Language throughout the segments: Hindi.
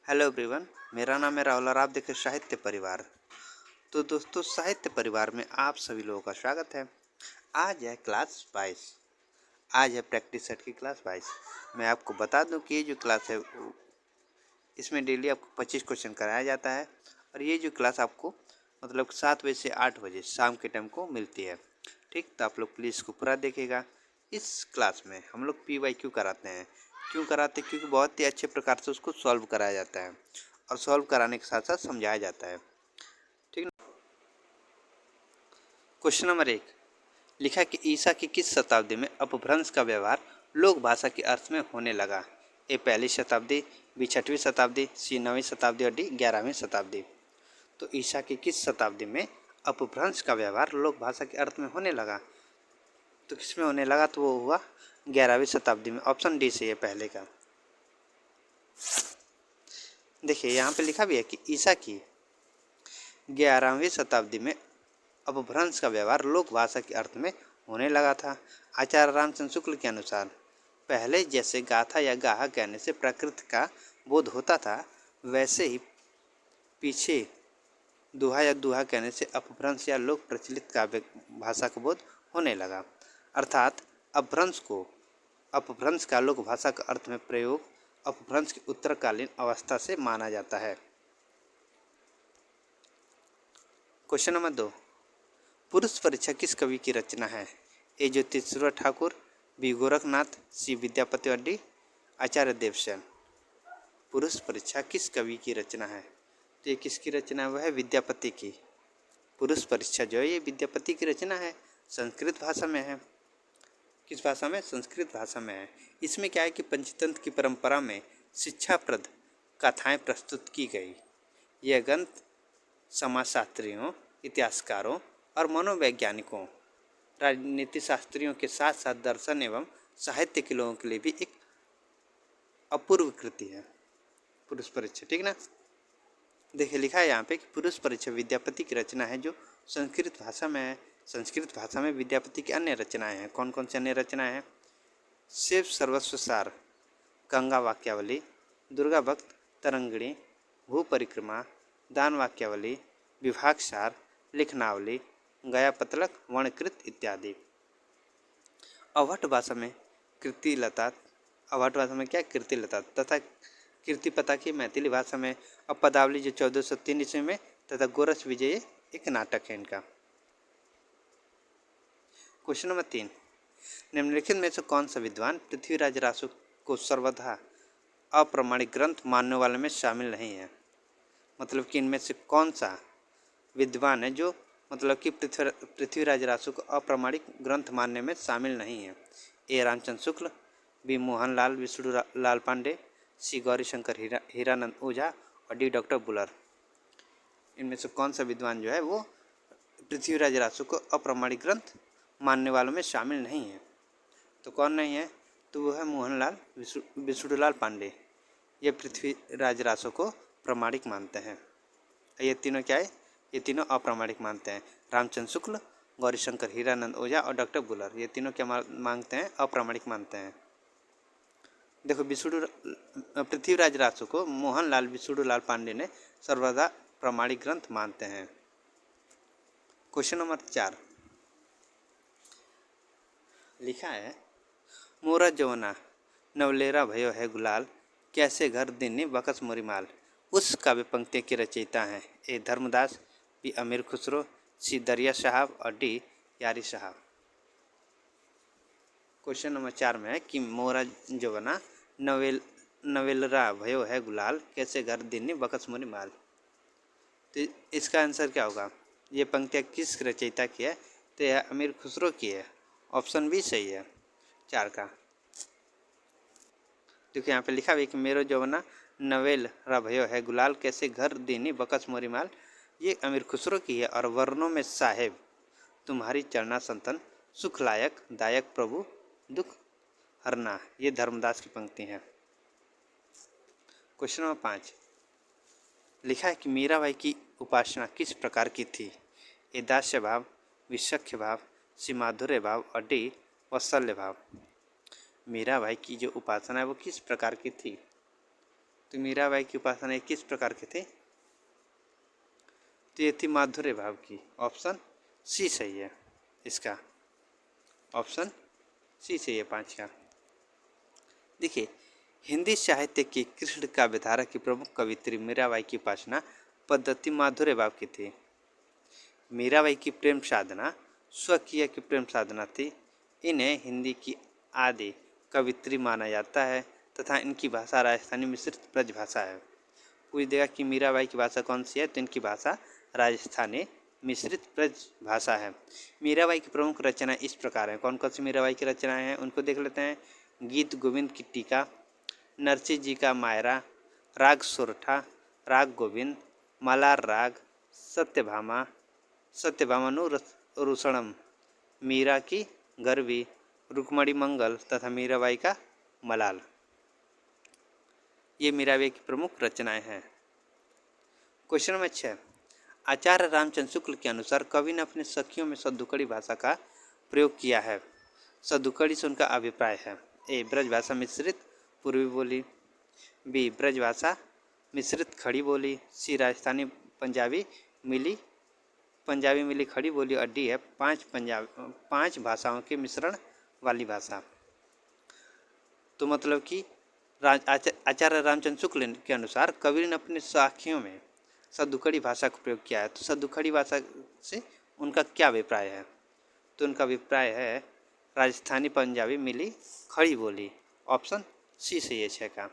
Hello everyone. मेरा नाम है राहुल और आप देख रहे हैं साहित्य परिवार। तो दोस्तों, साहित्य परिवार में आप सभी लोगों का स्वागत है। आज है क्लास 22। आज है प्रैक्टिस सेट की क्लास 22। मैं आपको बता दूं कि ये जो क्लास है इसमें डेली आपको 25 क्वेश्चन कराया जाता है और ये जो क्लास आपको मतलब 7 बजे से 8 बजे शाम के टाइम को मिलती है। ठीक, तो आप लोग प्लीज़ इसको पूरा देखिएगा। इस क्लास में हम लोग PYQ कराते हैं। क्यों कराते हैं? क्योंकि बहुत ही अच्छे प्रकार से उसको सॉल्व कराया जाता है और सॉल्व कराने के साथ साथ समझाया जाता है। ठीक ना। क्वेश्चन नंबर 1 लिखा कि ईसा की किस शताब्दी में अपभ्रंश का व्यवहार लोक भाषा के अर्थ में होने लगा? ए पहली शताब्दी, बी छठवीं शताब्दी, सी 9वीं शताब्दी और डी 11वीं शताब्दी। तो ईसा की किस शताब्दी में अपभ्रंश का व्यवहार लोक भाषा के अर्थ में होने लगा? तो किस में होने लगा? तो वो हुआ 11वीं शताब्दी में। ऑप्शन डी से है पहले का। देखिए यहाँ पे लिखा भी है कि ईसा की 11वीं शताब्दी में अपभ्रंश का व्यवहार लोक भाषा के अर्थ में होने लगा था। आचार्य रामचंद्र शुक्ल के अनुसार पहले जैसे गाथा या गाहा कहने से प्रकृति का बोध होता था, वैसे ही पीछे दोहा या दुहा कहने से अपभ्रंश या लोक प्रचलित काव्य भाषा का बोध होने लगा। अर्थात अपभ्रंश का लोक भाषा का अर्थ में प्रयोग अपभ्रंश की उत्तरकालीन अवस्था से माना जाता है। क्वेश्चन नंबर 2 पुरुष परीक्षा किस कवि की रचना है? ए ज्योतिषवर ठाकुर, बी गोरखनाथ, सी विद्यापति और डी आचार्य देवसेन। पुरुष परीक्षा किस कवि की रचना है? तो ये किसकी रचना है? वह है विद्यापति की। पुरुष परीक्षा जो है ये विद्यापति की रचना है। संस्कृत भाषा में है। किस भाषा में? संस्कृत भाषा में है। इसमें क्या है कि पंचतंत्र की परंपरा में शिक्षाप्रद कथाएं प्रस्तुत की गई। यह ग्रंथ समाजशास्त्रियों, इतिहासकारों और मनोवैज्ञानिकों, राजनीति शास्त्रियों के साथ साथ दर्शन एवं साहित्य के लोगों के लिए भी एक अपूर्व कृति है पुरुष परीक्षा। ठीक ना। देखिए लिखा है यहाँ पे कि पुरुष परीक्षा विद्यापति की रचना है जो संस्कृत भाषा में है। संस्कृत भाषा में विद्यापति की अन्य रचनाएं हैं। कौन कौन सी अन्य रचनाएं हैं? शिव सर्वस्व सार, गंगा वाक्यावली, दुर्गा भक्त तरंगिणी, भू परिक्रमा, दान वाक्यावली, विभाग सार, लिखनावली, गया पतलक, वर्णकृत इत्यादि। अवध भाषा में कीर्तिलता, अवध भाषा में क्या? कीर्तिलता तथा कीर्तिपता की मैथिली भाषा में अब पदावली जो 1403 ईस्वी में तथा गोरस विजय एक नाटक है इनका। क्वेश्चन नंबर 3 निम्नलिखित में से कौन सा विद्वान पृथ्वीराज रासो को सर्वथा अप्रमाणिक ग्रंथ मानने वाले में शामिल नहीं है? मतलब कि इनमें से कौन सा विद्वान है जो मतलब कि पृथ्वीराज रासो को अप्रमाणिक ग्रंथ मानने में शामिल नहीं है? ए रामचंद्र शुक्ल, बी मोहनलाल विष्णुलाल पांडे, सी गौरीशंकर हीरानंद ओझा और डी डॉक्टर बुलर। इनमें से कौन सा विद्वान जो है वो पृथ्वीराज रासो को अप्रमाणिक ग्रंथ मानने वालों में शामिल नहीं है? तो कौन नहीं है? तो वो है मोहनलाल विष्णुलाल पांडे। ये पृथ्वीराज रासो को प्रमाणिक मानते हैं। ये तीनों क्या है? ये तीनों अप्रामाणिक मानते हैं। रामचंद्र शुक्ल, गौरीशंकर हीरानंद ओझा और डॉक्टर बुलर, ये तीनों क्या मांगते हैं? अप्रामाणिक मानते हैं। देखो पृथ्वीराज रासो को मोहनलाल विष्णुलाल पांडे ने सर्वदा प्रमाणिक ग्रंथ मानते हैं। क्वेश्चन नंबर 4 लिखा है मोरा जवना नवलेरा भयो है गुलाल, कैसे घर दिन्नी बकस मोरी माल। उस काव्य पंक्ति के रचयिता हैं ए धर्मदास, बी अमीर खुसरो, सी दरिया साहब और डी यारी साहब। क्वेश्चन नंबर 4 में है कि मोरा जवना नवेलरा भयो है गुलाल, कैसे घर दिन्नी बकस मोरी माल। तो इसका आंसर क्या होगा? ये पंक्तियाँ किस रचयिता की है? तो यह अमीर खुसरो की है। ऑप्शन बी सही है 4 का। देखिए यहाँ पे लिखा हुआ है कि मेरो जवना नवेल रभयो है गुलाल, कैसे घर दीनी बकस मोरी माल। ये अमीर खुसरो की है। और वर्णों में साहेब तुम्हारी चरना संतन, सुख लायक दायक प्रभु दुख हरना, ये धर्मदास की पंक्ति है। क्वेश्चन नंबर 5 लिखा है कि मीराबाई की उपासना किस प्रकार की थी? ए दास्य भाव, विसख्य भाव, सी माधुर्य भाव और डी वात्सल्य भाव। मीराबाई की जो उपासना है वो किस प्रकार की थी? तो मीराबाई की उपासना ये किस प्रकार के थे? तो ये थी माधुर्य भाव की। ऑप्शन सी सही है इसका, ऑप्शन सी सही है 5 का। देखिए, हिंदी साहित्य की कृष्ण काव्यधारा की प्रमुख कवित्री मीराबाई की उपासना पद्धति माधुर्य भाव की थी। मीराबाई की प्रेम साधना स्वकीय की प्रेम साधना थी। इन्हें हिंदी की आदि कवित्री माना जाता है तथा इनकी भाषा राजस्थानी मिश्रित ब्रज भाषा है। पूछ देगा कि मीराबाई की भाषा कौन सी है, तो इनकी भाषा राजस्थानी मिश्रित ब्रज भाषा है। मीराबाई की प्रमुख रचनाएं इस प्रकार हैं। कौन कौन सी मीराबाई की रचनाएं हैं उनको देख लेते हैं। गीत गोविंद की टीका, नरसिंह जी का मायरा, राग सोरठा, राग गोविंद, मलार राग, सत्यभामा, सत्यभामानुरूषणम, मीरा की गरबी, रुक्मणी मंगल तथा मीराबाई का मलाल। ये मीराबाई की प्रमुख रचनाएं हैं। क्वेश्चन नंबर 6, आचार्य रामचंद्र शुक्ल के अनुसार कवि ने अपने सखियों में सद्दुकड़ी भाषा का प्रयोग किया है। सद्दुकड़ी से उनका अभिप्राय है। ए, ब्रजभाषा मिश्रित पूर्वी बोली, बी, ब्रजभाषा मिश्रित खड़ी बोली, सी, राजस्थानी पंजाबी मिली खड़ी बोली, और डी है 5 भाषाओं के मिश्रण वाली भाषा। तो मतलब कि आचार्य रामचंद्र शुक्ल के अनुसार कवि ने अपने साखियों में सद्दुकड़ी भाषा का प्रयोग किया है। तो सद्दुकड़ी भाषा से उनका क्या अभिप्राय है? तो उनका अभिप्राय है राजस्थानी पंजाबी मिली खड़ी बोली। ऑप्शन सी सही है 6 का।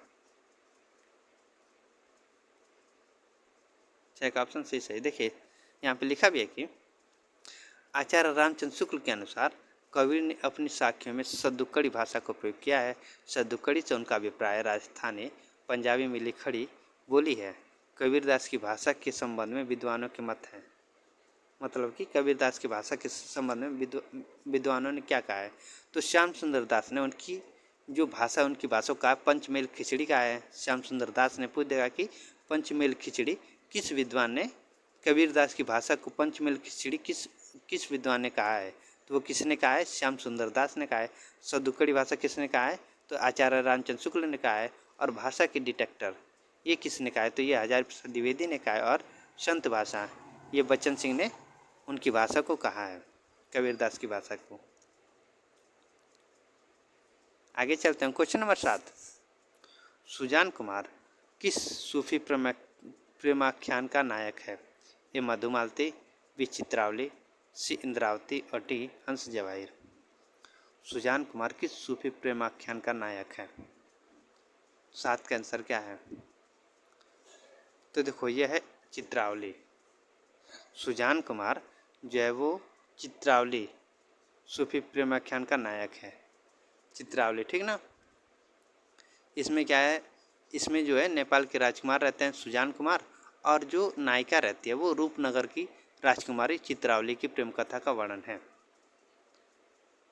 6 का ऑप्शन सी सही। देखिए, यहाँ पे लिखा भी है कि आचार्य रामचंद्र शुक्ल के अनुसार कवि ने अपनी साखियों में सद्दुकड़ी भाषा को प्रयोग किया है। सद्दुकड़ी से उनका अभिप्राय राजस्थानी पंजाबी मिली खड़ी बोली है। कबीरदास की भाषा के संबंध में विद्वानों के मत हैं। मतलब कि कबीरदास की भाषा के संबंध में विद्वानों ने क्या कहा है? तो श्याम सुंदर दास ने उनकी जो भाषा, उनकी भाषा का पंचमेल खिचड़ी का है। श्याम सुंदर दास ने पूछ देगा कि पंचमेल खिचड़ी किस विद्वान ने, कबीरदास की भाषा को पंचमेल खिचड़ी किस विद्वान ने कहा है? तो वो किसने कहा है? श्याम सुंदर दास ने कहा है। सद्दुकड़ी भाषा किसने कहा है? तो आचार्य रामचंद्र शुक्ल ने कहा है। और भाषा के डिटेक्टर ये किसने कहा है? तो ये हजारी प्रसाद द्विवेदी ने कहा है। और संत भाषा ये बच्चन सिंह ने उनकी भाषा को कहा है, कबीरदास की भाषा को। आगे चलते हैं। क्वेश्चन नंबर 7, सुजान कुमार किस सूफी प्रेमाख्यान का नायक है? ए, मधुमालती, बी, चित्रावली, सी, इंद्रावती, और डी, हंस जवाहिर। सुजान कुमार किस सूफी प्रेमाख्यान का नायक है? 7 का आंसर क्या है? तो देखो, यह है चित्रावली। सुजान कुमार जो है वो चित्रावली सूफी प्रेमाख्यान का नायक है, चित्रावली, ठीक ना। इसमें क्या है, इसमें जो है नेपाल के राजकुमार रहते हैं सुजान कुमार, और जो नायिका रहती है वो रूपनगर की राजकुमारी चित्रावली की प्रेम कथा का वर्णन है।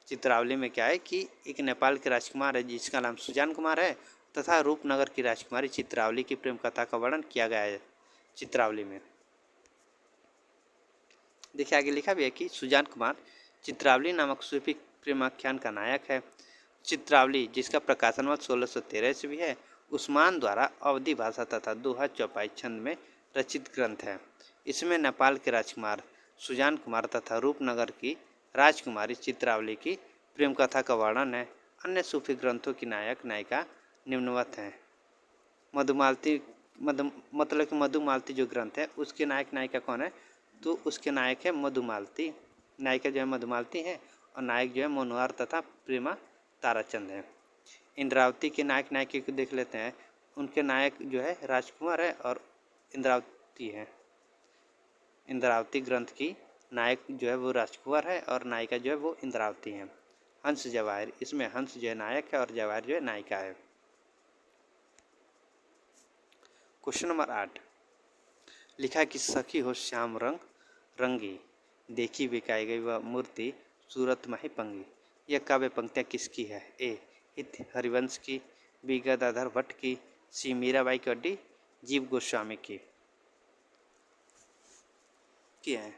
चित्रावली में क्या है कि एक नेपाल के राजकुमार है जिसका नाम सुजान कुमार है, तथा रूपनगर की राजकुमारी चित्रावली की प्रेम कथा का वर्णन किया गया है चित्रावली में। देखिए, आगे लिखा भी है कि सुजान कुमार चित्रावली नामक सूफी प्रेमाख्यान का नायक है। चित्रावली, जिसका प्रकाशन वर्ष 1613 ईस्वी है, उस्मान द्वारा अवधी भाषा तथा दोहा चौपाई छंद में रचित ग्रंथ है। इसमें नेपाल के राजकुमार सुजान कुमार तथा रूपनगर की राजकुमारी चित्रावली की प्रेम कथा का वर्णन है। अन्य सूफी ग्रंथों की नायक नायिका निम्नवत हैं। मतलब कि मधुमालती जो ग्रंथ है उसके नायक नायिका कौन है? तो उसके नायक है मधुमालती, नायिका जो है मधुमालती है, और नायक जो है मनोहर तथा प्रेमा ताराचंद है। इंद्रावती के नायक नायिका को देख लेते हैं। उनके नायक जो है राजकुमार है और इंद्रावती है। इंद्रावती ग्रंथ की नायक जो है वो राजकुमार है और नायिका जो है वो इंद्रावती है। हंस जवाहिर, इसमें हंस जो है नायक है और जवाहिर जो है नायिका है। क्वेश्चन नंबर 8, लिखा कि सखी हो श्याम रंग रंगी, देखी बिकाई गई वह मूर्ति सूरत माही पंगी। यह काव्य पंक्तियाँ किसकी है? ए, हित हरिवंश की, बी, गदाधर भट्ट की, सी, मीराबाई की, डी, जीव गोस्वामी की है।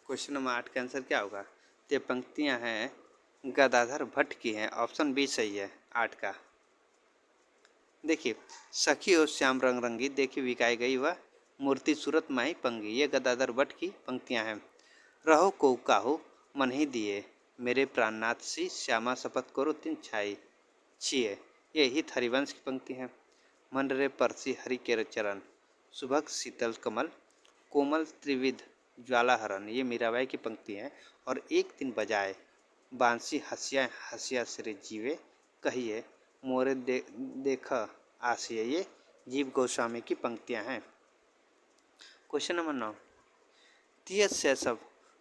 क्वेश्चन नंबर 8 का आंसर क्या होगा? ये पंक्तियाँ हैं गदाधर भट्ट की हैं। ऑप्शन बी सही है 8 का। देखिए, सखी और श्याम रंग रंगी देखी विकाई गई वह मूर्ति सूरत माही पंगी, ये गदाधर भट्ट की पंक्तियां हैं। रहो को काहो मन ही दिए, मेरे प्राणनाथ सी श्यामा शपथ करो तिन छाई छिए, ये हित हरिवंश की पंक्ति है। मन रे परसी हरि के चरण, सुभग शीतल कमल कोमल त्रिविध ज्वाला हरण, ये मीराबाई की पंक्ति है। और एक दिन बजाए बांसी हसिया हसिया सिरे जीवे, कहिए मोरे देख आसिए, ये जीव गोस्वामी की पंक्तियां हैं। क्वेश्चन नंबर 9, तीयत से सब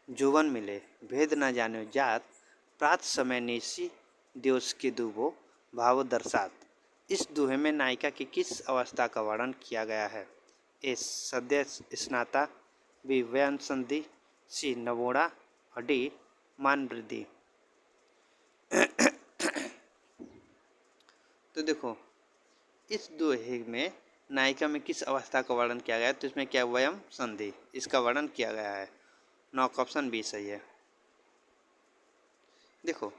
जुवन मिले, भेद न जाने जात, प्रात समय निशी दिवस के दुबो भाव दर्शात। इस दोहे में नायिका की किस अवस्था का वर्णन किया गया है? ए सद्य स्नाता, बी व्यन संधि, सी नवोड़ा, और डी मान वृद्धि। तो देखो, इस दोहे में नायिका में किस अवस्था का वर्णन किया गया है? तो इसमें क्या वयम संधि, इसका वर्णन किया गया है। नॉक ऑप्शन बी सही है। देखो,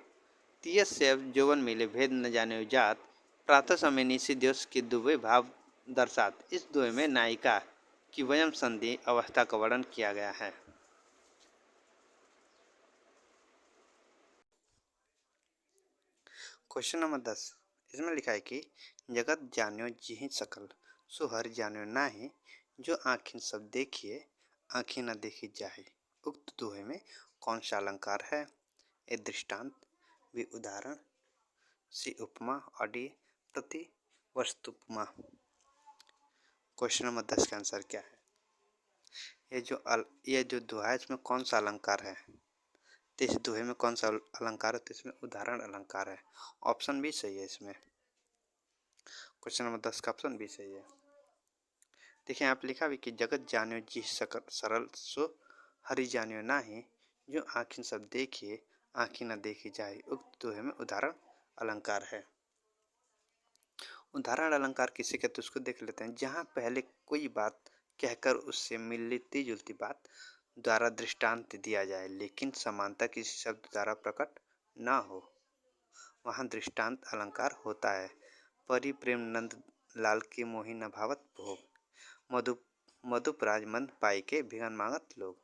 तीयस से जौवन मिले भेद न जाने जात, प्रातः समय निशी दिवस के दुबे भाव दर्शात। इस दोहे में नायिका की वयम संधि अवस्था का वर्णन किया गया है। क्वेश्चन नंबर 10, इसमें लिखा है कि जगत जान्यो जिहि सकल, सो हर जान्यो नाही, जो आँखिन सब देखिए आँखिं न देखी जाए। उक्त दोहे में कौन सा अलंकार है? ए दृष्टांत, बी उदाहरण, सी उपमा, और डी प्रति वस्तुपमा। क्वेश्चन नंबर 10 का आंसर क्या है? ये जो दोहा है इसमें कौन सा अलंकार है? तो इस दोहे में कौन सा अलंकार है? तो इसमें उदाहरण अलंकार है। ऑप्शन बी सही है इसमें। क्वेश्चन नंबर 10 का ऑप्शन बी सही है। देखिए, यहाँ पे लिखा भी कि जगत जान्यो जी सकल सरल, सो हरि जान्यो नाही, जो आँखिन सब देखिए आँखी न देखी जाए। उक्त दोहे में उदाहरण अलंकार है। उदाहरण अलंकार किसे कहते हैं उसको देख लेते हैं। जहाँ पहले कोई बात कहकर उससे मिलती जुलती बात द्वारा दृष्टांत दिया जाए, लेकिन समानता किसी शब्द द्वारा प्रकट न हो, वहाँ दृष्टांत अलंकार होता है। परि प्रेम नंद लाल के मोहि न भावत भोग, मधु मधुपराज मंद पाई के भिगन मांगत लोग,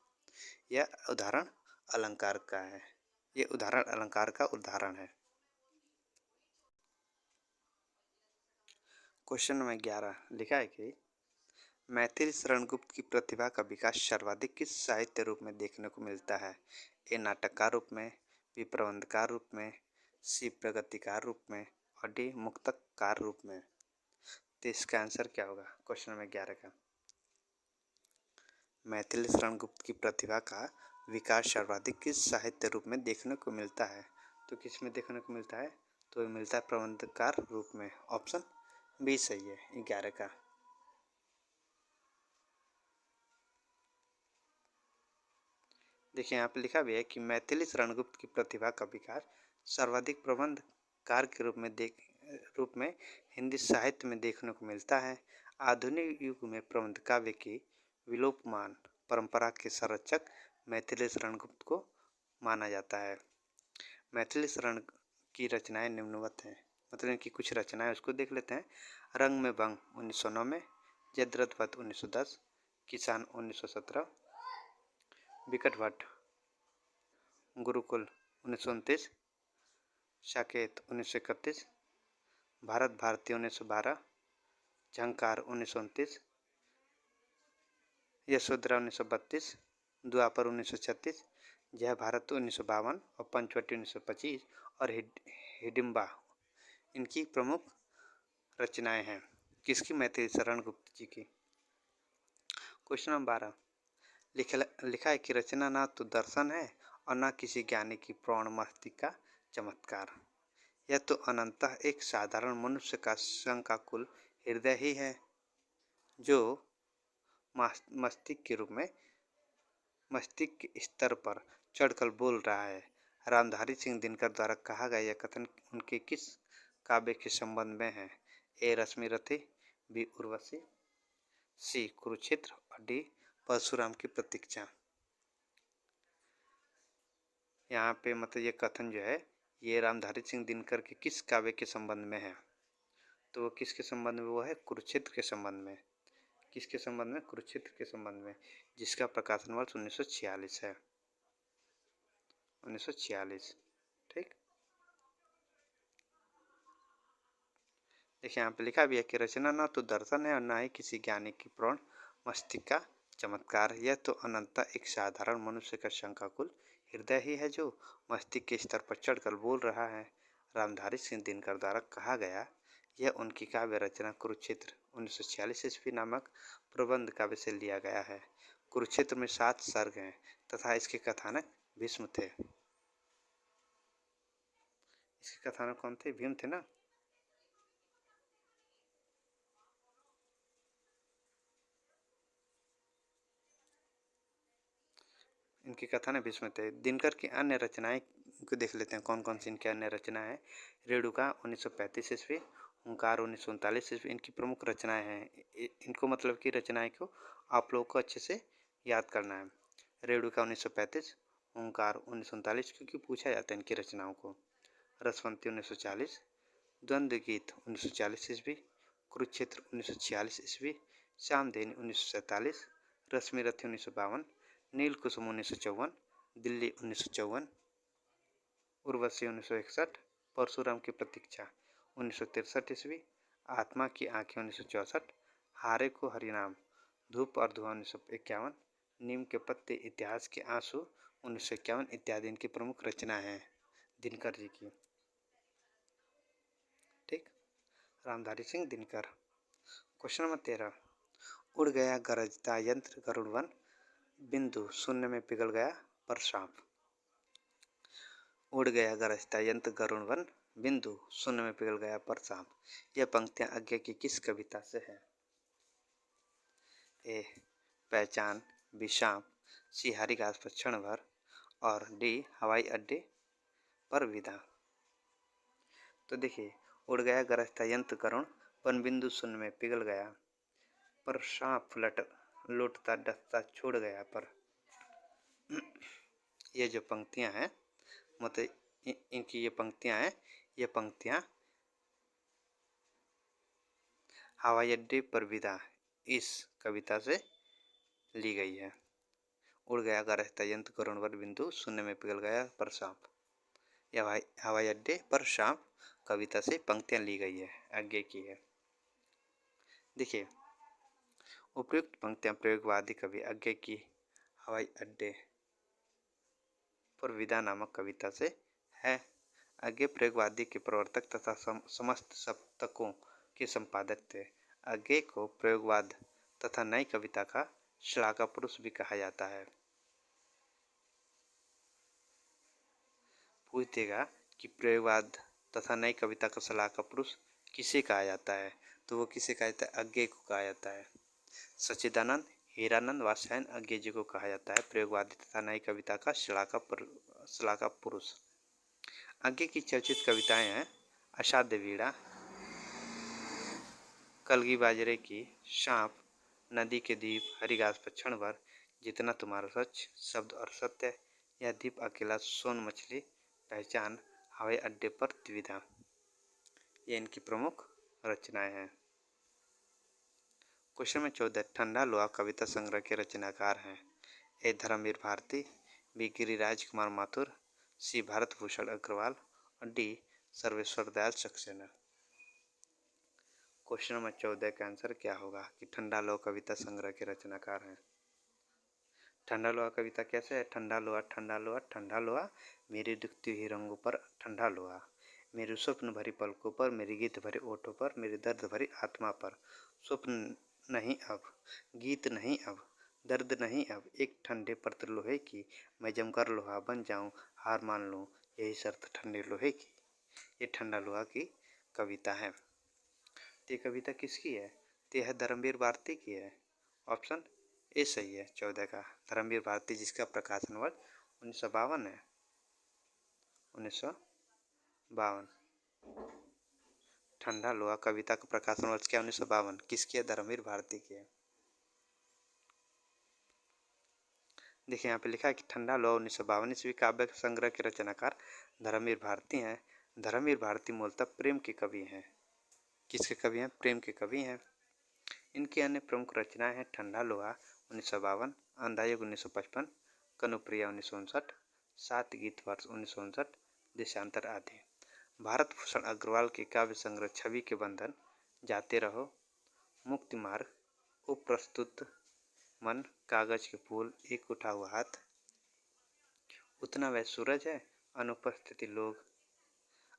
यह उदाहरण अलंकार का है। ये उदाहरण अलंकार का उदाहरण है। क्वेश्चन नंबर 11 लिखा है कि मैथिली शरण गुप्त की प्रतिभा का विकास सर्वाधिक किस साहित्य रूप में देखने को मिलता है? ए नाटककार रूप में, बी प्रबंधकार रूप में, सी प्रगतिकार रूप में, और डी मुक्तकार रूप में। तो इसका आंसर क्या होगा क्वेश्चन नंबर 11 का? मैथिली शरण गुप्त की प्रतिभा का विकास सर्वाधिक किस साहित्य रूप में देखने को मिलता है? तो किस में देखने को मिलता है? तो मिलता है प्रबंधकार रूप में। ऑप्शन बी सही है 11 का। देखिए, यहाँ पे लिखा भी है कि मैथिली शरण गुप्त की प्रतिभा का विकास सर्वाधिक प्रबंधकार के रूप में हिंदी साहित्य में देखने को मिलता है। आधुनिक युग में प्रबंध काव्य की विलोपमान परंपरा के संरक्षक मैथिली शरण गुप्त को माना जाता है। मैथिली शरण की रचनाएं निम्नवत हैं, मतलब इनकी कुछ रचनाएं उसको देख लेते हैं। रंग में भंग 1909 में, जयद्रथ वध 1910, किसान 1917, विकट भट्ट गुरुकुल 1929, साकेत 1931, भारत भारती 1912, झंकार 1929, यशोधरा 1932, द्वापर 1936, जय भारत 1952 और पंचवटी 1925 और हिडिम्बा इनकी प्रमुख रचनाएं हैं। किसकी? मैथिली शरण गुप्त जी की। क्वेश्चन नंबर 12 लिखा है कि रचना ना तो दर्शन है और न किसी ज्ञानी की प्रौढ़ मस्तिष्क का चमत्कार, यह तो अनंतः एक साधारण मनुष्य का शंकाकुल हृदय ही है, जो मस्तिष्क के रूप में मस्तिष्क के स्तर पर चढ़कर बोल रहा है। रामधारी सिंह दिनकर द्वारा कहा गया यह कथन उनके किस काव्य के संबंध में है? ए रश्मि रथी, बी उर्वशी, सी कुरुक्षेत्र, और डी परशुराम की प्रतीक्षा। यहाँ पे मतलब ये कथन जो है ये रामधारी सिंह दिनकर के किस काव्य के संबंध में है? तो वो किसके संबंध में? वो है कुरुक्षेत्र के संबंध में। किसके संबंध में? कुरुक्षेत्र के संबंध में, जिसका प्रकाशन वर्ष 1946 है। 1946। ठीक। देखिए यहाँ पे लिखा भी है कि रचना न तो दर्शन है और न ही किसी ज्ञानी की प्रौढ़ मस्तिष्क का चमत्कार। यह तो अनंतः एक साधारण मनुष्य का शंकाकुल हृदय ही है जो मस्तिष्क के स्तर पर चढ़कर बोल रहा है। रामधारी सिंह दिनकर द्वारा कहा गया यह उनकी काव्य रचना कुरुक्षेत्र 1946 ईस्वी नामक प्रबंध काव्य से लिया गया है। कुरुक्षेत्र में 7 सर्ग हैं तथा इसके कथानक भीष्म थे। इसके कथानक कौन थे? भीम थे ना। इनकी कथा ने भीष्म थे। दिनकर की अन्य रचनाएं को देख लेते हैं, कौन कौन सी इनकी अन्य रचना है। रेणुका 1935 ईस्वी, हुंकार 1939 ईस्वी इनकी प्रमुख रचनाएं हैं। इनको मतलब की रचनाएं को आप लोगों को अच्छे से याद करना है। रेणुका 1935, हुंकार 1939 क्योंकि पूछा जाता है इनकी रचनाओं को। रसवंती 1940, द्वंद्व गीत 1940 ईस्वी, कुरुक्षेत्र 1946 ईस्वी, श्यामधेनु 1947, रश्मिरथी 1952, नील कुसुम 1954, दिल्ली 1954, उर्वशी 1961, परशुराम की प्रतीक्षा 1963 ईस्वी, आत्मा की आंखें 1964, हारे को हरिनाम, धूप और धुआं 1951, नीम के पत्ते, इतिहास के आंसू 1951 इत्यादि इनकी प्रमुख रचना है दिनकर जी की। ठीक। रामधारी सिंह दिनकर। क्वेश्चन नंबर 13, उड़ गया गरजता यंत्र गरुड़ वन, बिंदु शून्य में पिघल गया पर सांप। उड़ गया गरजता यंत्र गरुड़ वन, बिंदु शून्य में पिघल गया पर सांप। यह पंक्तियां आगे की किस कविता से है? ए पहचान, बी सांप, सी हरी घास पर क्षण भर और डी हवाई अड्डे पर विदा। तो देखिए, उड़ गया गरजता यंत्र गरुड़ वन, बिंदु शून्य में पिघल गया पर सांप लौटता डसता छोड़ गया पर। ये जो पंक्तियां हैं, मतलब इनकी ये पंक्तियां हैं, ये पंक्तियां हवाई अड्डे पर विदा इस कविता से ली गई है। उड़ गया गरजता यंत्र गरुड़ वन, बिंदु शून्य में पिघल गया पर सांप। यह हवाई अड्डे पर सांप कविता से पंक्तियां ली गई है, आगे की है। देखिए, उपयुक्त पंक्तियां प्रयोगवादी कवि आगे की हवाई अड्डे पर विदा नामक कविता से है। आगे प्रयोगवादी के प्रवर्तक तथा समस्त सप्तकों के संपादक थे। आगे को प्रयोगवाद तथा नई कविता का श्लाघा पुरुष भी कहा जाता है। पूछेगा कि प्रयोगवाद तथा नई कविता का श्लाघा पुरुष किसे कहा जाता है, तो वो किसे कहा जाता है? आगे को कहा जाता है। सच्चिदानंद, हीरानंद वात्स्यायन आगे जी को कहा जाता है प्रयोगवादी तथा नई कविता का श्लाघा पुरुष। आगे की चर्चित कविताएं हैं असाध्य वीणा, कलगी बाजरे की, सांप, नदी के द्वीप, हरी घास पर क्षण भर, जितना तुम्हारा सच, शब्द और सत्य, यह द्वीप अकेला, सोन मछली, पहचान, हवाई अड्डे पर द्विधा। ये इनकी प्रमुख रचनाएं हैं। क्वेश्चन में 14, ठंडा लोहा कविता संग्रह के रचनाकार हैं। ए धर्मवीर भारती, बी गिरिराज कुमार माथुर, सी भारत भूषण अग्रवाल और D Sarveshwar Dayal Saxena. Question number 14 का आंसर क्या होगा कि ठंडा लोहा कविता संग्रह के रचनाकार हैं। ठंडा लोहा कविता कैसे है? ठंडा लोहा ठंडा लोहा ठंडा लोहा, मेरी दुखती हुई रंगों पर ठंडा लोहा, मेरी स्वप्न भरी पलकों पर, मेरी गीत भरे ओठों पर, मेरी दर्द भरी आत्मा पर। स्वप्न नहीं अब, गीत नहीं अब, दर्द नहीं अब, एक ठंडे पत्र लोहे की, मैं जमकर लोहा बन जाऊं, हार मान लूं, यही शर्त ठंडे लोहे की। ये ठंडा लोहा की कविता है। ये कविता किसकी है? यह है धर्मवीर भारती की है। ऑप्शन ए सही है 14 का, धर्मवीर भारती, जिसका प्रकाशन वर्ष 1952 है। 1952। ठंडा लोहा कविता का प्रकाशन वर्ष क्या? 1952। किसकी है? धर्मवीर भारती की है। देखिए यहाँ पे लिखा है कि ठंडा लोहा 1952 ईस्वी काव्य संग्रह के रचनाकार धर्मवीर भारती हैं। धर्मवीर भारती मूलतः प्रेम के कवि हैं। किसके कवि हैं? प्रेम के कवि हैं। इनकी अन्य प्रमुख रचनाएं हैं ठंडा लोहा 1952, अंधायुग 1955, कनुप्रिया 1959, सात गीत वर्ष 1959, देशांतर आदि। भारत भूषण अग्रवाल के काव्य संग्रह छवि के बंधन, जाते रहो, मुक्ति मार्ग, उप्रस्तुत मन, कागज के फूल, एक उठा हुआ हाथ, उतना वह सूरज है, अनुपस्थिति लोग,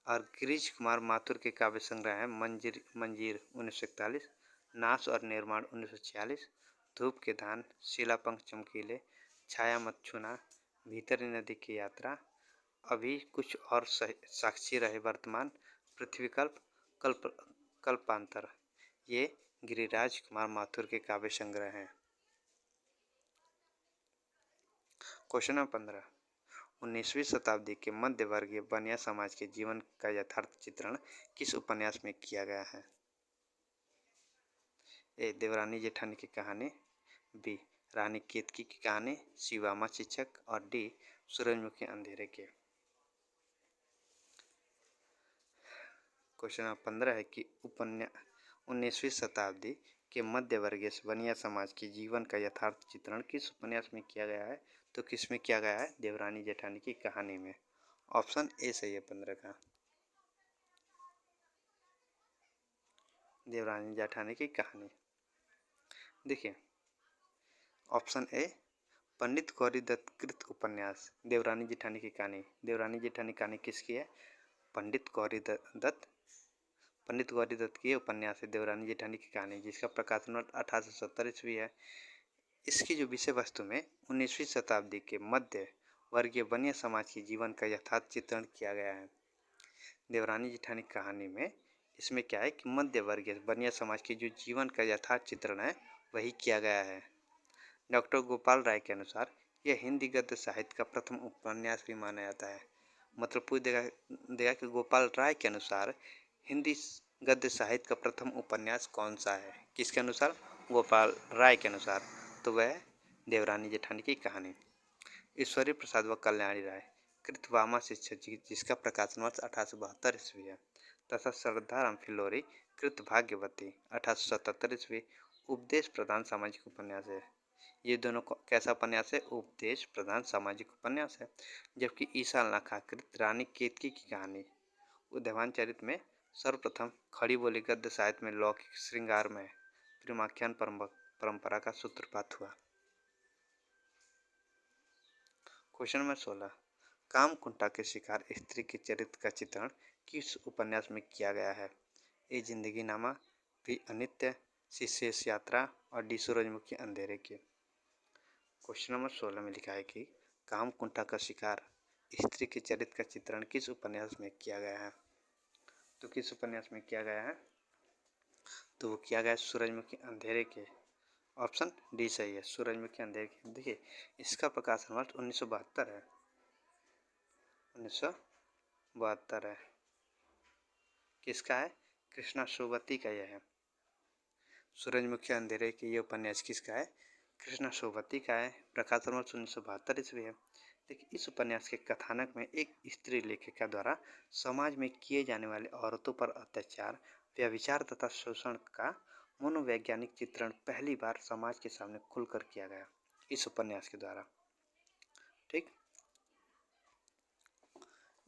और गिरीश कुमार माथुर के काव्य संग्रह है मंजीर 1941, नाश और निर्माण 1946, धूप के धान, शिलापंख चमकीले, छाया मत छूना, भीतरी नदी की यात्रा, अभी कुछ और साक्षी रहे वर्तमान, पृथ्वीकल्प, कल्पांतर। ये गिरिराज कुमार माथुर के काव्य संग्रह हैं। क्वेश्चन नंबर 15, 19वीं शताब्दी के मध्य वर्गीय बनिया समाज के जीवन का यथार्थ चित्रण किस उपन्यास में किया गया है? ए. देवरानी जेठानी की कहानी, बी. रानी केतकी की कहानी, सी. वामा शिक्षक, और डी. सूरजमुखी अंधेरे के। क्वेश्चन नंबर 15 है कि 19वीं शताब्दी के मध्य वर्गीय बनिया समाज के जीवन का यथार्थ चित्रण किस उपन्यास में किया गया है? तो किस में किया गया है? देवरानी जेठानी की कहानी में। ऑप्शन ए सही है 15 का, देवरानी जेठानी की कहानी। देखिए ऑप्शन ए, पंडित गौरी दत्त कृत उपन्यास देवरानी जेठानी की कहानी। देवरानी जेठानी कहानी किसकी है? पंडित गौरी दत्त की उपन्यास है देवरानी जेठानी की कहानी, जिसका प्रकाशन 1870 ईस्वी है। इसकी जो विषय वस्तु में 19वीं शताब्दी के मध्य वर्गीय बनिया समाज के जीवन का यथार्थ चित्रण किया गया है। देवरानी जेठानी कहानी में इसमें क्या है कि मध्य वर्गीय बनिया समाज के जो जीवन का यथार्थ चित्रण है वही किया गया है। डॉक्टर गोपाल राय के अनुसार यह हिंदी गद्य साहित्य का प्रथम उपन्यास भी माना जाता है। मतलब पूछ देगा कि गोपाल राय के अनुसार हिंदी गद्य साहित्य का प्रथम उपन्यास कौन सा है? किसके अनुसार? गोपाल राय के अनुसार। तो वह देवरानी जेठानी की कहानी। ईश्वरी प्रसाद व कल्याणी राय कृत वामा शिक्षक जी, जिसका प्रकाशन वर्ष 1872 ईस्वी है, तथा श्रद्धाराम फिल्लोरी कृत भाग्यवती 1877 ईस्वी उपदेश प्रधान सामाजिक उपन्यास है। ये दोनों कैसा उपन्यास है? उपदेश प्रधान सामाजिक उपन्यास है। जबकि ईसा लाखा कृत रानी केतकी की कहानी उद्यान चरित में सर्वप्रथम खड़ी बोली गद्य साहित्य में लौकिक श्रृंगार में प्रेमाख्यान परंपरा का सूत्रपात हुआ। क्वेश्चन नंबर 16, कामकुंटा के शिकार स्त्री के चरित्र का चित्रण किस उपन्यास में किया गया है? ए. जिंदगी नामा, बी. अनित्य, सी. शेष यात्रा, और डी. सूरजमुखी अंधेरे के। क्वेश्चन नंबर 16 में लिखा है कि कामकुंटा का शिकार स्त्री के चरित्र का चित्रण किस उपन्यास में किया गया है? तो किस उपन्यास में किया गया है? तो वो किया गया सूरजमुखी अंधेरे के। ऑप्शन डी सही है, सूरजमुखी अंधेरे के। देखिए इसका प्रकाशन वर्ष 1972 है, 1972 है। किसका है? कृष्णा सोबती का यह है। सूरजमुखी अंधेरे के ये उपन्यास किसका है? कृष्णा सोबती का है। प्रकाशन वर्ष 1972 ईस्वी है। देखिए इस उपन्यास के कथानक में एक स्त्री लेखिका द्वारा समाज में किए जाने वाले औरतों पर अत्याचार, व्यभिचार तथा शोषण का मनोवैज्ञानिक चित्रण पहली बार समाज के सामने खुलकर किया गया इस उपन्यास के द्वारा। ठीक,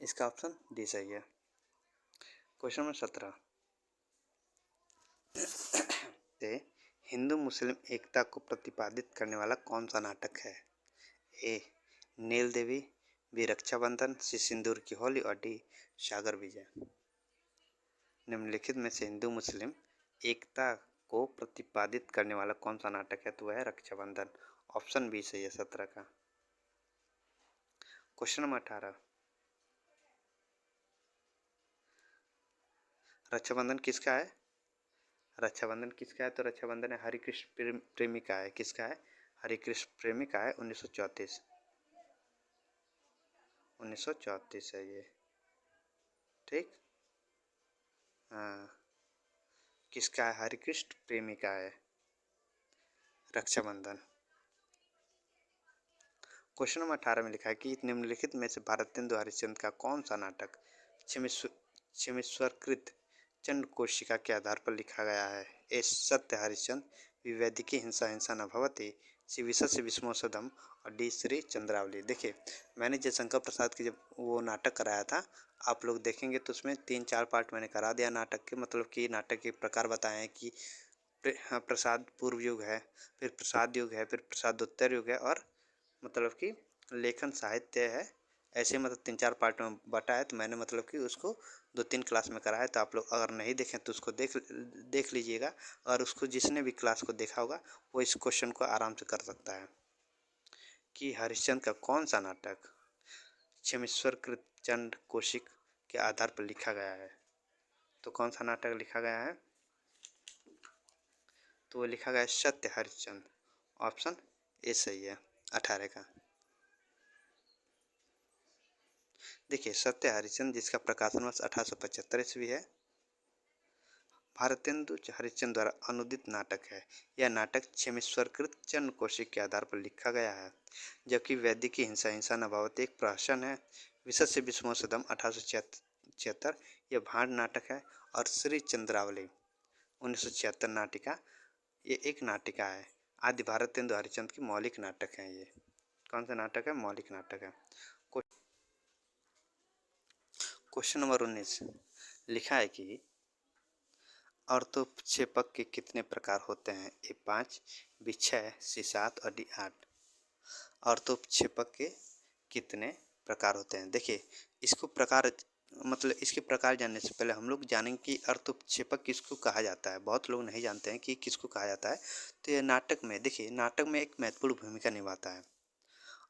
इसका ऑप्शन डी सही है। क्वेश्चन नंबर 17 से हिंदू मुस्लिम एकता को प्रतिपादित करने वाला कौन सा नाटक है? ए. नील देवी, बी. रक्षाबंधन, सी. सिंदूर की होली, और डी. सागर विजय। निम्नलिखित में से हिंदू मुस्लिम एकता को प्रतिपादित करने वाला कौन सा नाटक है? तो वह है रक्षाबंधन। ऑप्शन बी सही है 17 का। क्वेश्चन नंबर 18, रक्षाबंधन किसका है? रक्षाबंधन किसका है? तो रक्षाबंधन है हरिकृष्ण प्रेमी का है। किसका है? हरिकृष्ण प्रेमी का है। 1934 है ये। ठीक, हाँ, किसका है? हरिकृष्ण प्रेमी का है रक्षाबंधन। क्वेश्चन नंबर 18 में लिखा है कि निम्नलिखित में से भारतेंदु हरिश्चंद्र का कौन सा नाटक क्षमेश्वरकृत चंड कोशिका के आधार पर लिखा गया है। ए सत्य हरिश्चंद्र, बी वैदिकी हिंसा हिंसा न भवति, सी विशस्य विस्मोसदम और डी श्री चंद्रावली। देखिए, मैंने जयशंकर प्रसाद की जब वो नाटक कराया था, आप लोग देखेंगे तो उसमें 3-4 पार्ट मैंने करा दिया नाटक के, मतलब कि नाटक के प्रकार बताए हैं कि प्रसाद पूर्व युग है, फिर प्रसाद युग है, फिर प्रसादोत्तर युग है, और मतलब कि लेखन साहित्य है। ऐसे मतलब 3-4 पार्ट में बटा है, तो मैंने मतलब कि उसको 2-3 क्लास में करा है। तो आप लोग अगर नहीं देखें तो उसको देख लीजिएगा, और उसको जिसने भी क्लास को देखा होगा वो इस क्वेश्चन को आराम से कर सकता है कि हरिश्चंद्र का कौन सा नाटक क्षेमेश्वर कृत चंड कौशिक के आधार पर लिखा गया है। तो कौन सा नाटक लिखा गया है, तो वो लिखा गया है सत्य हरिश्चंद्र। ऑप्शन ए सही है 18 का। देखिए, सत्य हरिश्चंद्र जिसका प्रकाशन वर्ष 1875 ईस्वी है, भारतेंदु हरिश्चंद्र द्वारा अनुदित नाटक है। यह नाटक क्षेमेश्वरकृत चंड कौशिक के आधार पर लिखा गया है। जबकि वैदिकी हिंसा हिंसा न भवति एक प्रहसन है। विशस्य विस्मोसदम 1876 यह भांड नाटक है। और श्री चंद्रावली 1976 नाटिका, ये एक नाटिका है। आदि भारतेंदु हरिश्चंद्र की मौलिक नाटक है। ये कौन सा नाटक है, मौलिक नाटक है। क्वेश्चन नंबर 19 लिखा है कि अर्थोपक्षेपक के कितने प्रकार होते हैं। ए 5, बी 6, सी 7 और डी 8। अर्थोपक्षेपक के कितने प्रकार होते हैं। देखिए, इसको प्रकार मतलब इसके प्रकार जानने से पहले हम लोग जानेंगे कि अर्थोपक्षेपक किसको कहा जाता है। बहुत लोग नहीं जानते हैं कि किसको कहा जाता है। तो ये नाटक में, देखिए, नाटक में एक महत्वपूर्ण भूमिका निभाता है।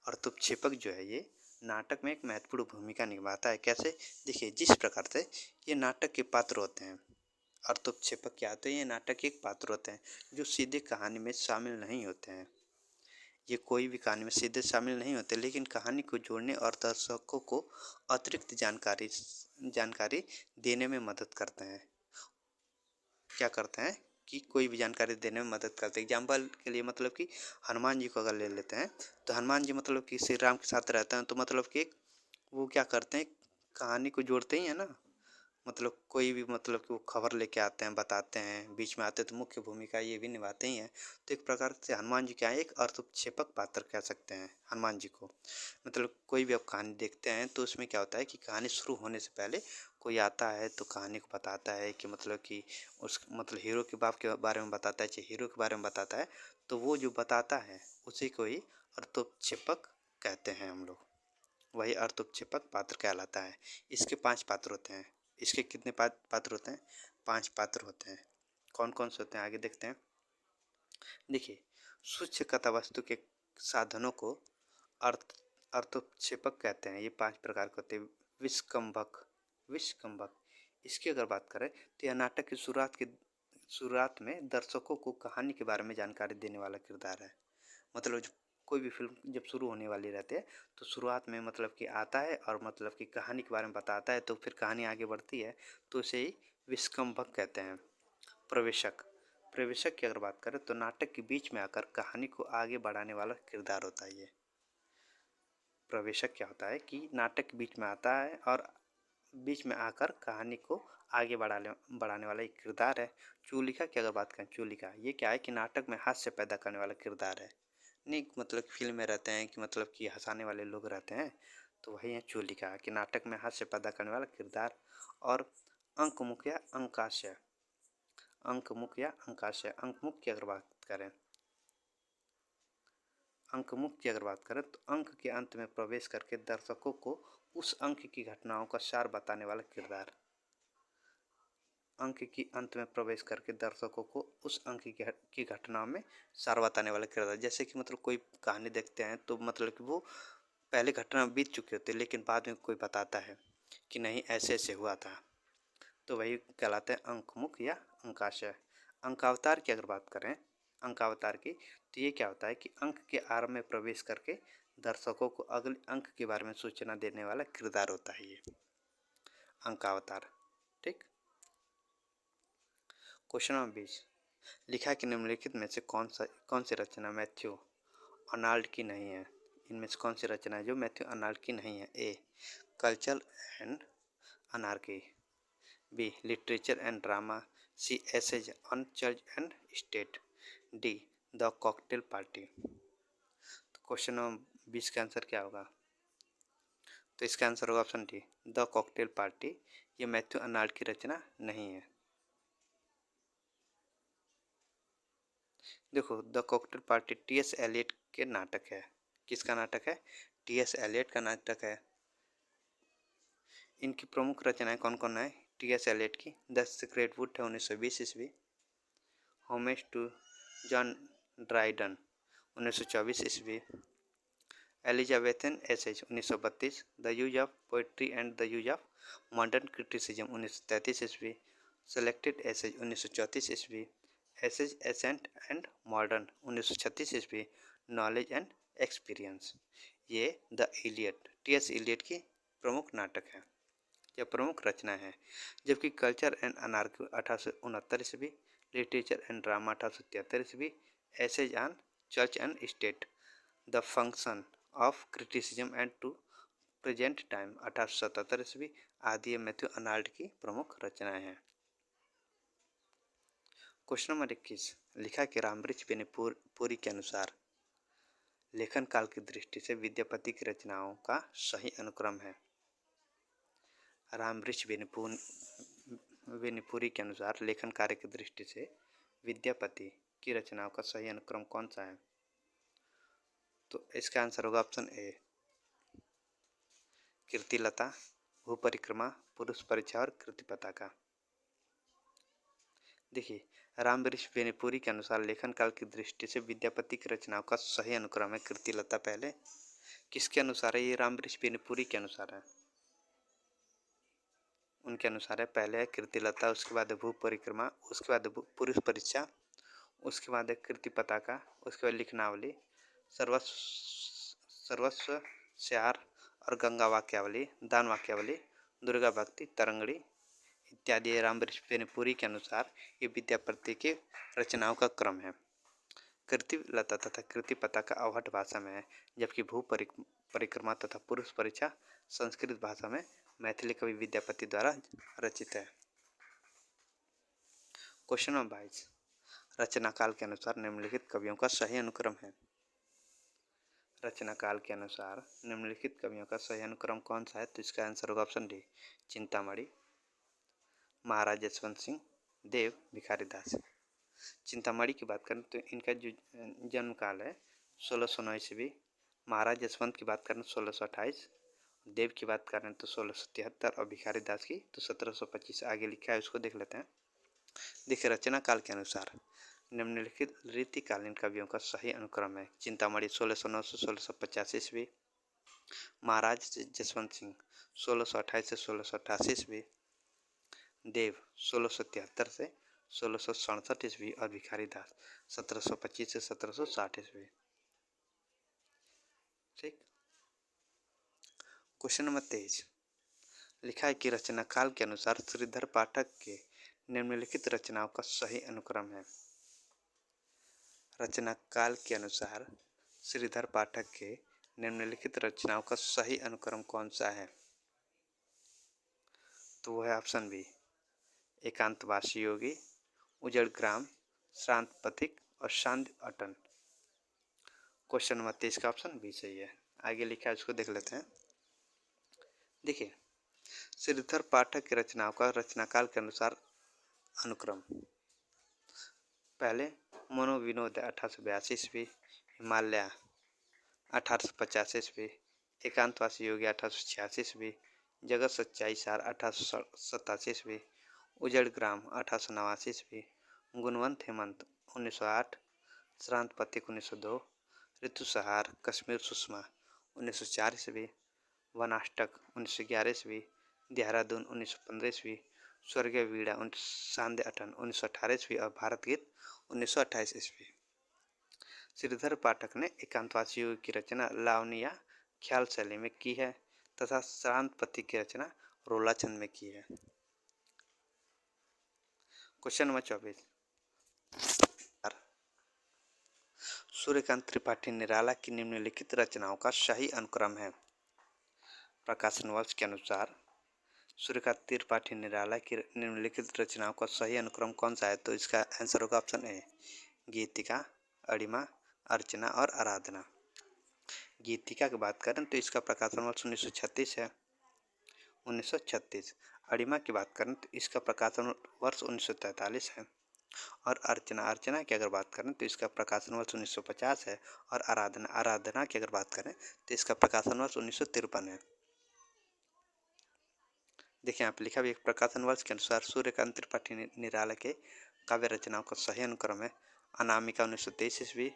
अर्थोपक्षेपक जो है ये नाटक में एक महत्वपूर्ण भूमिका निभाता है। कैसे, देखिए, जिस प्रकार से ये नाटक के पात्र होते हैं। अर्थोपक्षेपक क्या होते हैं, ये नाटक के एक पात्र होते हैं जो सीधे कहानी में शामिल नहीं होते हैं। ये कोई भी कहानी में सीधे शामिल नहीं होते, लेकिन कहानी को जोड़ने और दर्शकों को अतिरिक्त जानकारी देने में मदद करते हैं। क्या करते हैं कि कोई भी जानकारी देने में मदद करते हैं। एग्जाम्पल के लिए मतलब कि हनुमान जी को अगर ले लेते हैं, तो हनुमान जी मतलब कि श्री राम के साथ रहते हैं, तो मतलब कि वो क्या करते हैं, कहानी को जोड़ते ही है ना। मतलब कोई भी मतलब कि वो खबर लेके आते हैं, बताते हैं, बीच में आते हैं, तो मुख्य भूमिका ये भी निभाते ही हैं। तो एक प्रकार से हनुमान जी क्या है, एक अर्थोपक्षेपक पात्र कह सकते हैं हनुमान जी को। मतलब कोई भी आप कहानी देखते हैं तो उसमें क्या होता है कि कहानी शुरू होने से पहले कोई आता है तो कहानी को बताता है कि मतलब कि उस मतलब हीरो के बाप के बारे में बताता है, चाहे हीरो के बारे में बताता है, तो वो जो बताता है उसी को ही अर्थोपक्षेपक कहते हैं हम लोग। वही अर्थोपक्षेपक पात्र कहलाता है। इसके 5 पात्र होते हैं। इसके कितने पात्र होते हैं, 5 पात्र होते हैं। कौन कौन से होते हैं आगे देखते हैं। देखिए, सूक्ष्म कथा वस्तु के साधनों को अर्थोपक्षेपक कहते हैं। ये 5 प्रकार के होते हैं। विस्कंभक इसकी अगर बात करें तो यह नाटक की शुरुआत में दर्शकों को कहानी के बारे में जानकारी देने वाला किरदार है। मतलब कोई भी फिल्म जब शुरू होने वाली रहती है तो शुरुआत में मतलब कि आता है और मतलब कि कहानी के बारे में बताता है, तो फिर कहानी आगे बढ़ती है, तो उसे ही विस्कंभक कहते हैं। प्रवेशक की अगर बात करें तो नाटक के बीच में आकर कहानी को आगे बढ़ाने वाला किरदार होता है। ये प्रवेशक क्या होता है कि नाटक के बीच में आता है और बीच में आकर कहानी को आगे बढ़ाने वाला एक किरदार है। चूलिका की अगर बात करें, चूलिका ये क्या है कि नाटक में हास्य पैदा करने वाला किरदार है। नहीं मतलब फिल्म में रहते हैं कि मतलब कि हंसाने वाले लोग रहते हैं, तो वही है चूलिका कि नाटक में हास्य पैदा करने वाला किरदार। और अंकमुख या अंकाशय, अंकमुख की अगर बात करें, तो अंक के अंत में प्रवेश करके दर्शकों को उस अंक की घटनाओं का सार बताने वाला किरदार। अंक की अंत में प्रवेश करके दर्शकों को उस अंक की घटनाओं में सार बताने वाला किरदार। जैसे कि मतलब कोई कहानी देखते हैं तो मतलब कि वो पहले घटना बीत चुकी होती है, लेकिन बाद में कोई बताता है कि नहीं ऐसे ऐसे हुआ था, तो वही कहलाते हैं अंकमुख या अंकाशय। अंकावतार की अगर बात करें, अंकावतार की, तो ये क्या होता है कि अंक के आरंभ में प्रवेश करके दर्शकों को अगले अंक के बारे में सूचना देने वाला किरदार होता है ये अंकावतार। ठीक। क्वेश्चन नंबर 20 लिखा है कि निम्नलिखित में से कौन सी रचना मैथ्यू अर्नाल्ड की नहीं है। इनमें से कौन सी रचना है जो मैथ्यू अर्नाल्ड की नहीं है। A culture and anarchy, B literature and drama, C essays on church and state, D the cocktail party. तो क्वेश्चन नंबर 20 का आंसर क्या होगा? तो इसका आंसर होगा option D the cocktail party. ये मैथ्यू अर्नाल्ड की रचना नहीं है। देखो, the cocktail party T S. Eliot के नाटक है। किसका नाटक है? टी.एस. एलियट का नाटक है। इनकी प्रमुख रचनाएं कौन कौन है? टी.एस. एलियट की द सीक्रेट वुड है 1920 ईस्वी, होमेज टू जॉन ड्राइडन 1924 ईस्वी, Elizabethan essays 1932, the use of poetry and the use of modern criticism 1933 ईस्वी, सेलेक्टेड एसेज 1934 ईस्वी, एसेज एसेंट एंड मॉडर्न 1936 ईस्वी, नॉलेज एंड एक्सपीरियंस। ये द इलियट टी.एस. इलियट की प्रमुख नाटक है या प्रमुख रचना है। जबकि कल्चर एंड अनार्की 1869 ईस्वी, लिटरेचर एंड ड्रामा 1873 ईस्वी, essays on church and state, the function of criticism and to present time 1877 ईस्वी आदि मैथ्यू अर्नाल्ड की प्रमुख रचनाएं हैं। क्वेश्चन नंबर 21, लिखा कि रामवृक्ष बेनीपुरी के अनुसार लेखन काल की दृष्टि से विद्यापति की रचनाओं का सही अनुक्रम है। रामवृक्ष बेनीपुरी के अनुसार लेखन कार्य की दृष्टि से विद्यापति की रचनाओं का सही अनुक्रम कौन सा है? तो इसका आंसर होगा ऑप्शन ए कीर्तिलता, भूपरिक्रमा, पुरुष परीक्षा और कृति पताका। देखिए, रामवृक्ष बेनीपुरी के अनुसार लेखन काल की दृष्टि से विद्यापति की रचनाओं का सही अनुक्रम है कीर्तिलता पहले। किसके अनुसार है ये? रामवृक्ष बेनीपुरी के अनुसार है। उनके अनुसार है, पहले है कीर्तिलता, उसके बाद है भू परिक्रमा, उसके बाद पुरुष परीक्षा, उसके बाद है कृति पताका, उसके बाद लिखनावली, सर्वस्व श्यार और गंगा वाक्यावली, दान वाक्यावली, दुर्गा भक्ति, तरंगड़ी इत्यादि रामवृक्ष बेनीपुरी के अनुसार ये विद्यापति की रचनाओं का क्रम है। कृतिलता तथा कृति पताका अवहट भाषा में है, जबकि भू परिक्रमा तथा पुरुष परीक्षा संस्कृत भाषा में मैथिली कवि विद्यापति द्वारा रचित है। क्वेश्चन नंबर 22, रचना काल के अनुसार निम्नलिखित कवियों का सही अनुक्रम है। रचना काल के अनुसार निम्नलिखित कवियों का सही अनुक्रम कौन सा है? तो इसका आंसर होगा ऑप्शन डी चिंतामणि, महाराज यशवंत सिंह, देव, भिखारी दास। चिंतामणि की बात करें तो इनका जो जन्म काल है 1609 ईस्वी, महाराज यशवंत की बात करें 1628, देव की बात करें तो 1673 और भिखारी दास की तो 1725। आगे लिखा है उसको देख लेते हैं। देखिए, रचना काल के अनुसार निम्नलिखित रीतिकालीन कवियों का सही अनुक्रम है। चिंतामणि 1609 से 1685 ईस्वी, महाराज जसवंत सिंह 1628 से 1688 ईस्वी, देव 1673 से 1667 ईस्वी और भिखारी दास 1725 से 1760 ईस्वी। ठीक। क्वेश्चन नंबर 23, लिखा है कि रचना काल के अनुसार श्रीधर पाठक के निम्नलिखित रचनाओं का सही अनुक्रम है। रचना काल के अनुसार श्रीधर पाठक के निम्नलिखित रचनाओं का सही अनुक्रम कौन सा है? तो वो है ऑप्शन बी एकांतवासी योगी, उजड़ ग्राम, श्रांत पथिक और शांति अटन। क्वेश्चन नंबर 23 का ऑप्शन बी सही है। आगे लिखा है उसको देख लेते हैं। देखिए, श्रीधर पाठक की रचनाओं का रचनाकाल के अनुसार अनुक्रम, पहले मनोविनोद 1882 ईस्वी, हिमालय 1850 ईस्वी, एकांतवासी योगी 1886 ईस्वी, जगत सच्चाई सार 1887 ईस्वी, उजड़ ग्राम 1889 ईस्वी, गुणवंत हेमंत 1908, श्रांत पथिक 1902, ऋतुसहार कश्मीर सुषमा 1904 ईस्वी, वनाष्टक 1911 ईस्वी, देहरादून 1915 ईस्वी, स्वर्गीय वीड़ा सांदे अटन 1918 ईस्वी और भारत गीत 1928 ईस्वी। श्रीधर पाठक ने एकांतवासी योगी की रचना लावनी या ख्याल शैली में की है तथा श्रांत पथिक की रचना रोला छंद में की है। क्वेश्चन नंबर 24, सूर्यकांत त्रिपाठी निराला की निम्नलिखित रचनाओं का सही अनुक्रम है। प्रकाशन वर्ष के अनुसार सूर्यकांत त्रिपाठी निराला की निम्नलिखित रचनाओं का सही अनुक्रम कौन सा है? तो इसका आंसर होगा ऑप्शन ए, गीतिका, अणिमा, अर्चना और आराधना। गीतिका की बात करें तो इसका प्रकाशन वर्ष 1936 है, 1936। अणिमा की बात करें तो इसका प्रकाशन वर्ष 1943 है। और अर्चना की अगर बात करें तो इसका प्रकाशन वर्ष 1950 है। और आराधना की अगर बात करें तो इसका प्रकाशन वर्ष 1953 है। देखिए यहाँ पे लिखा भी एक प्रकाशन वर्ष के अनुसार सूर्यकांत त्रिपाठी निराला के काव्य रचनाओं का सही अनुक्रम है। अनामिका 1923 ईस्वी,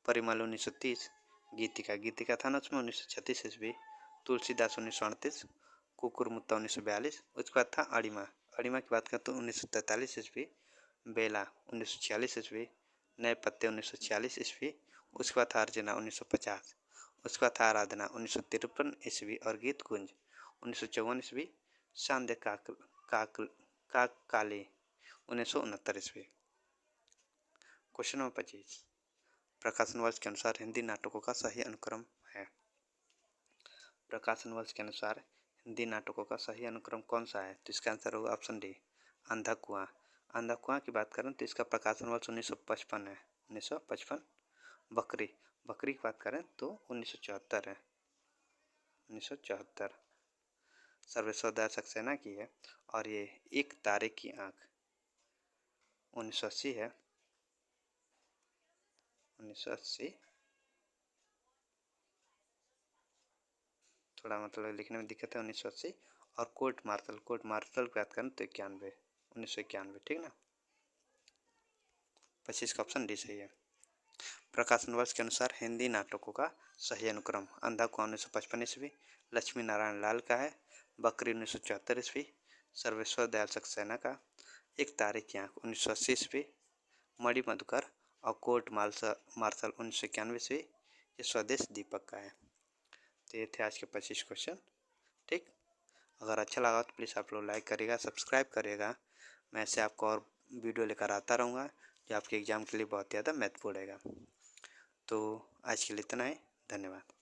परिमल 1930, गीतिका था ना उसमें 1936 ईस्वी, तुलसीदास 1938, कुकुरमुत्ता 1942। उसके बाद था अणिमा की बात करें तो 1943 ईस्वी, बेला 1946 ईस्वी, नए पत्ते 1946 ईस्वी। उसके बाद था अर्चना 1950। उसके बाद था आराधना 1953 ईस्वी और गीत कुंज 1954 ईस्वी, सांध्य काकली 1969 ईस्वी। क्वेश्चन नंबर 25, प्रकाशन वर्ष के अनुसार हिंदी नाटकों का सही अनुक्रम है। प्रकाशन वर्ष के अनुसार हिंदी नाटकों का सही अनुक्रम कौन सा है? तो इसका आंसर होगा ऑप्शन डी, अंधा कुआं की बात करें तो इसका प्रकाशन वर्ष 1955 है, 1955। बकरी की बात करें तो 1974 है, 1974। सर्वेश्वर दयाल सक्सेना की है। और ये एक तारे की आंख 1980 है, 1980। थोड़ा मतलब लिखने में दिक्कत है, 1980। और कोर्ट मार्शल की बात करें तो 1991, ठीक ना। 25 का ऑप्शन डी सही है। प्रकाशन वर्ष के अनुसार हिंदी नाटकों का सही अनुक्रम, अंधा कुआं 1955 ईस्वी, लक्ष्मी नारायण लाल का है, बकरी 1974 ईस्वी, सर्वेश्वर दयाल सक्सेना का, एक तारे की आंख 1980 ईस्वी, मणि मधुकर और कोर्ट मार्शल 1991 ईस्वी, ये स्वदेश दीपक का है। तो ये थे आज के 25 क्वेश्चन, ठीक। अगर अच्छा लगा तो प्लीज़ आप लोग लाइक करिएगा, सब्सक्राइब करिएगा। मैं ऐसे आपको और वीडियो लेकर आता रहूँगा जो आपके एग्ज़ाम के लिए बहुत ज़्यादा महत्वपूर्ण रहेगा। तो आज के लिए इतना ही, धन्यवाद।